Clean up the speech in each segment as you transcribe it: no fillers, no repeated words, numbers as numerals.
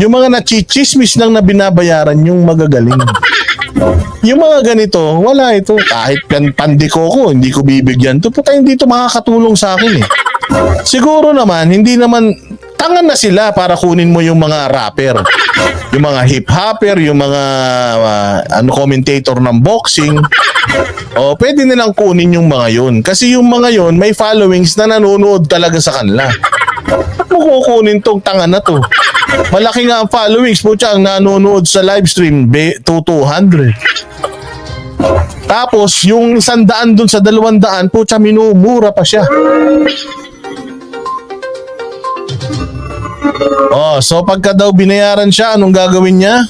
Yung mga nachichismis lang na binabayaran yung magagaling. Yung mga ganito, wala ito. Kahit pandiko ko, hindi ko bibigyan to. Puta, hindi to makakatulong sa akin eh. Siguro naman, hindi naman, tangan na sila para kunin mo yung mga rapper. Yung mga hip-hopper, yung mga commentator ng boxing. O, pwede nilang kunin yung mga yun. Kasi yung mga yun, may followings na nanonood talaga sa kanila. Ba't mo kukunin tong tanga na to? Malaki nga ang followings po siya ang nanonood sa live stream 200. Tapos yung 100 dun sa 200 po siya minumura pa siya. Oh, so pagka daw binayaran siya, anong gagawin niya?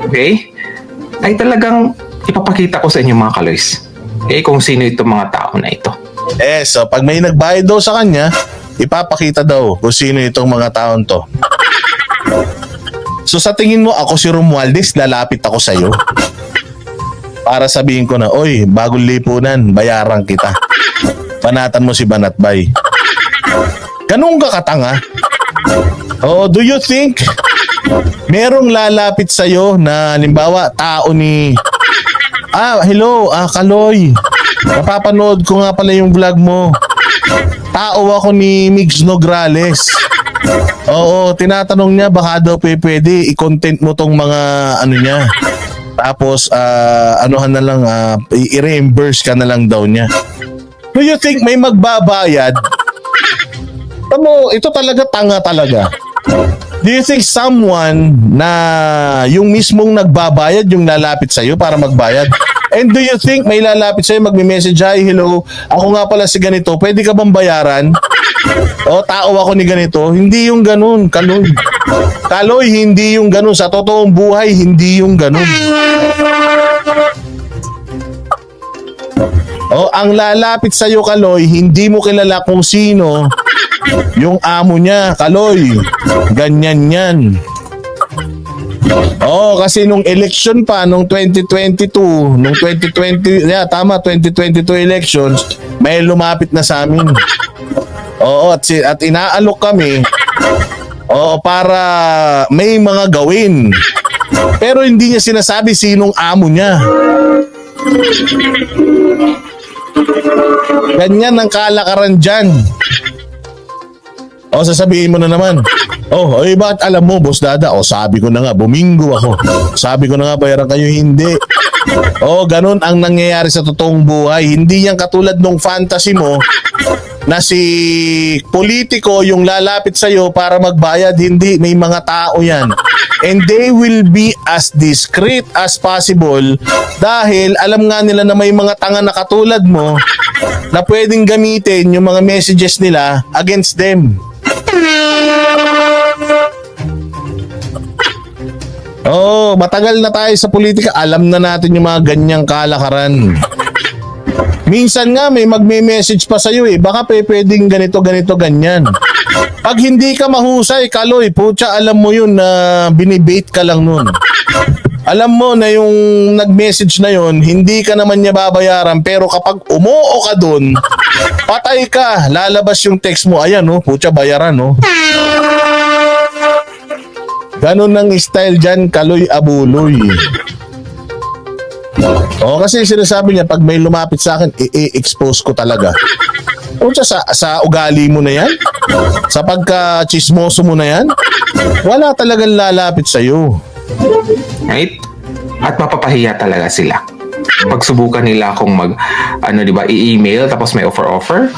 Okay? Ay talagang ipapakita ko sa inyo mga kaloys. Kung sino itong mga tao na ito. So pag may nagbayad daw sa kanya, ipapakita daw kung sino itong mga taon to. So sa tingin mo ako si Romualdez, lalapit ako sa iyo para sabihin ko na, oy, bagong lipunan, bayaran kita. Panatan mo si Banatbay. Ganun ka katanga? Oh, do you think merong lalapit sa iyo na halimbawa tao ni hello, Kaloy. Napapanood ko nga pala yung vlog mo. Tao ako ni Migs Nograles. Oo, tinatanong niya baka daw pwede i-content mo tong mga ano niya. Tapos anuhan na lang i-reimburse ka na lang daw niya. Do you think may magbabayad? Tamo, ito talaga tanga talaga. Do you think someone na yung mismong nagbabayad yung lalapit sa iyo para magbayad? And do you think may lalapit sa'yo, magme-message, hi, hello, ako nga pala si ganito, pwede ka bang bayaran? O, tao ako ni ganito. Hindi yung ganun, Kaloy. Kaloy, hindi yung ganun. Sa totoong buhay, hindi yung ganun. O, ang lalapit sa'yo, Kaloy, hindi mo kilala kung sino yung amo niya, Kaloy. Ganyan yan. Kasi nung election pa, nung 2022, nung 2020, tama, 2022 elections, may lumapit na sa amin. At inaalok kami, para may mga gawin. Pero hindi niya sinasabi sinong amo niya. Ganyan ang kalakaran dyan. Sasabihin mo na naman. Bakit alam mo, Boss Dada? Sabi ko na nga, bumingo ako. Sabi ko na nga, bayaran kayo, hindi. Ganun ang nangyayari sa totoong buhay. Hindi yan katulad nung fantasy mo na si politiko yung lalapit sa'yo para magbayad. Hindi, may mga tao yan. And they will be as discreet as possible dahil alam nga nila na may mga tanga na katulad mo na pwedeng gamitin yung mga messages nila against them. Matagal na tayo sa politika. Alam na natin yung mga ganyang kalakaran. Minsan nga may magme-message pa sa'yo baka pwedeng ganito, ganyan. Pag hindi ka mahusay, Kaloy, putya, alam mo yun na binibait ka lang nun. Alam mo na yung nag-message na yun, hindi ka naman niya babayaran, pero kapag umuo ka dun, patay ka, lalabas yung text mo, ayan putya, bayaran Ganon ang style dyan, Kaloy Abuloy. Kasi sinasabi niya, pag may lumapit sa akin, i-expose ko talaga. Sa ugali mo na yan? Sa pagka-chismoso mo na yan? Wala talagang lalapit sa'yo. Right? At mapapahiya talaga sila. Pagsubukan nila akong i-email tapos may offer.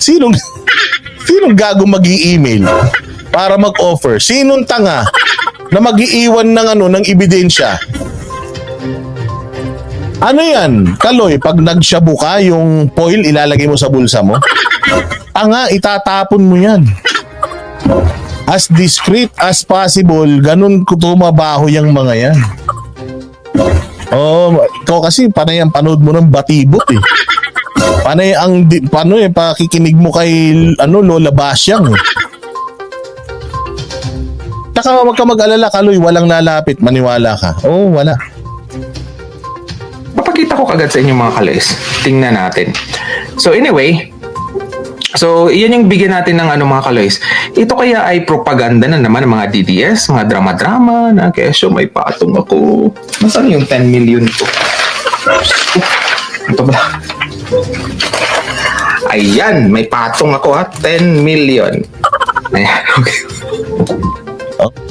Sinong gago mag-i-email para mag-offer? Sinong tanga na mag-iiwan ng ebidensya? Ano yan, Kaloy? Pag nagshabu ka, yung foil ilalagay mo sa bulsa mo? Tanga, itatapon mo yan. As discreet as possible, ganun tumabaho yung mga yan. Ikaw kasi panay ang panood mo ng batibot Panay ang pakikinig mo kay Lola Basyang Taka wag ka mag-alala, Kaloy, walang lalapit, maniwala ka. Wala. Papakita ko kagad sa inyo mga kaloys. Tingnan natin. So anyway, So, iyan yung bigyan natin ng mga kaloys. Ito kaya ay propaganda na naman ng mga DDS, mga drama-drama, na kesyo may patong ako. Nasaan yung 10 million ko? Ito ba? Ayan, may patong ako 10 million. Ayan, okay.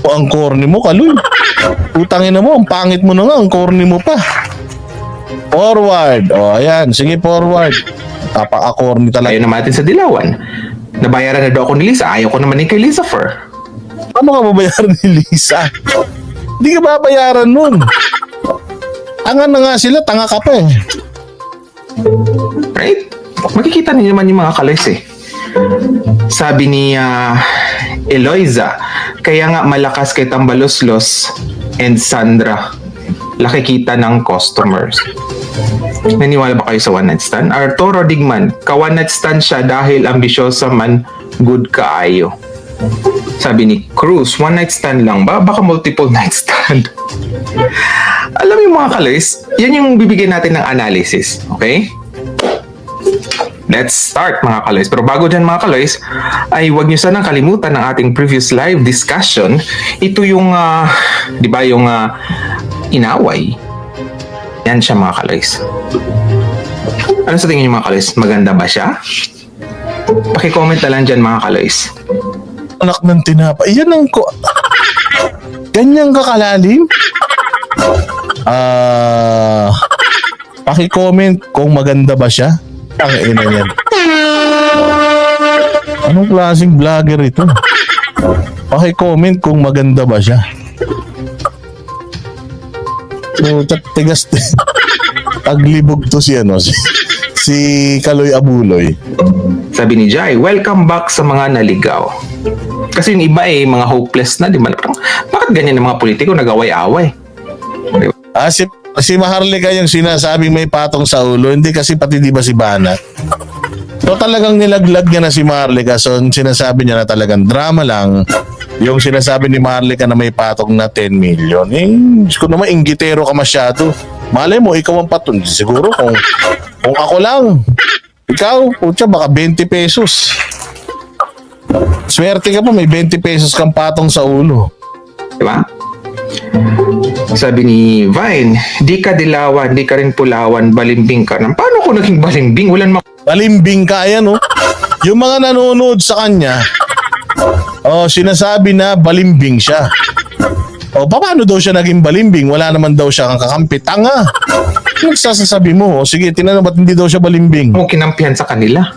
Ang corny mo, Kaloy. Utangin na mo, ang pangit mo na nga, ang corny mo pa. Forward. O, ayan. Sige, forward. Tapa-corny talaga. Ayaw naman natin sa dilawan. Nabayaran na daw ako ni Lisa. Ayaw ko naman din kay Lisa Fur. Ano ka babayaran ni Lisa? Hindi ka babayaran nun. Tanga na nga sila, tanga ka pa eh. Right? Makikita niyo naman yung mga kaloys eh. Sabi ni Eloisa, kaya nga malakas kay Tambaloslos and Sandra. Laki kita ng customers. Naniwala ba kayo sa one night stand? Arturo Digman, ka-one night stand siya dahil ambisyosa man, good kaayo. Sabi ni Cruz, one night stand lang ba? Baka multiple night stand. Alam mo yung mga kaloys, yan yung bibigyan natin ng analysis. Okay? Let's start mga kaloys. Pero bago dyan mga kaloys, ay huwag nyo sanang kalimutan ng ating previous live discussion. Ito yung, di ba, yung inaway. Yan siya mga kaloys. Ano sa tingin nyo mga kaloys? Maganda ba siya? Paki-comment na lang dyan mga kaloys. Anak ng tinapa. Yan ang ko... Ganyang kakalalim? Paki-comment kung maganda ba siya. Ang ina yan. Anong klaseng vlogger ito? Paki-comment kung maganda ba siya. Tigas taglibog to si si Kaloy Abuloy. Sabi ni Jai, welcome back sa mga naligaw. Kasi yung iba mga hopeless na, di ba? Bakit ganyan ang mga politiko nag-away-away? Si Maharlika yung sinasabing may patong sa ulo, hindi kasi pati di ba si Banat. So talagang nilaglag niya na si Maharlika, so sinasabi niya na talagang drama lang yung sinasabi ni Maharlika na may patong na 10 million. Kung naman inggitero ka masyado, malay mo ikaw ang patong. Siguro kung ako lang, ikaw, putya, baka 20 pesos. Swerte ka pa, may 20 pesos kang patong sa ulo. Diba? Sabi ni Vine, di ka dilawan, di ka rin pulawan, balimbing ka. Paano ko naging balimbing? Balimbing ka, ayan Yung mga nanonood sa kanya, sinasabi na balimbing siya. Paano daw siya naging balimbing? Wala naman daw siya kang kakampi. Tanga! Nagsasasabi mo, sige, tinanong ba't hindi daw siya balimbing? Mo kinampihan sa kanila.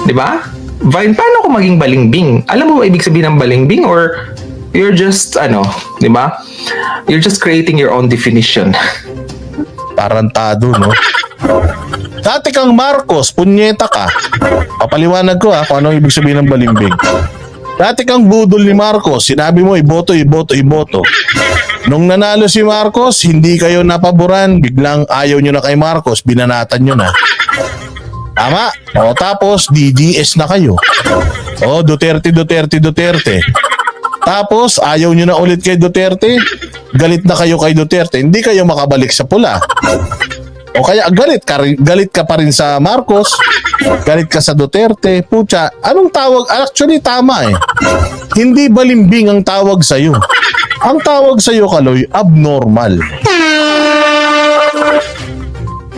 Diba? Vine, paano ko maging balimbing? Alam mo ba ibig sabihin ng balimbing? Or you're just, di ba? You're just creating your own definition. Tarantado, no? Dati kang Marcos, punyeta ka. Papaliwanag ko kung ano ibig sabihin ng balimbing. Dati kang budol ni Marcos, sinabi mo iboto. Nung nanalo si Marcos, hindi kayo napaboran, biglang ayaw nyo na kay Marcos, binanatan nyo na. Tama? Tapos DDS na kayo. Duterte. Tapos ayaw nyo na ulit kay Duterte, galit na kayo kay Duterte, hindi kayo makabalik sa pula. O kaya galit ka pa rin sa Marcos, galit ka sa Duterte, putya, anong tawag? Actually tama Hindi balimbing ang tawag sa'yo. Ang tawag sa'yo, Kaloy, abnormal.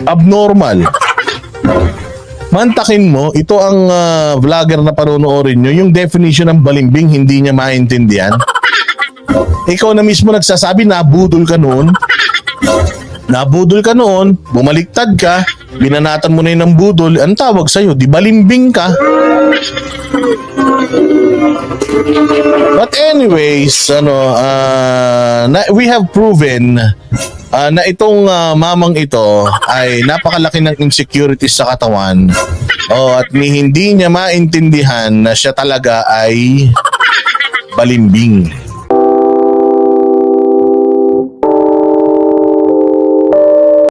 Abnormal. Mantakin mo, ito ang vlogger na panonoorin nyo, yung definition ng balimbing hindi niya maintindihan. Ikaw na mismo nagsasabi, nabudol ka noon, bumaliktad ka, binanatan mo na yun ng budol, ang tawag sa'yo, di balimbing ka. But anyways, we have proven na itong mamang ito ay napakalaki ng insecurities sa katawan at hindi niya maintindihan na siya talaga ay balimbing.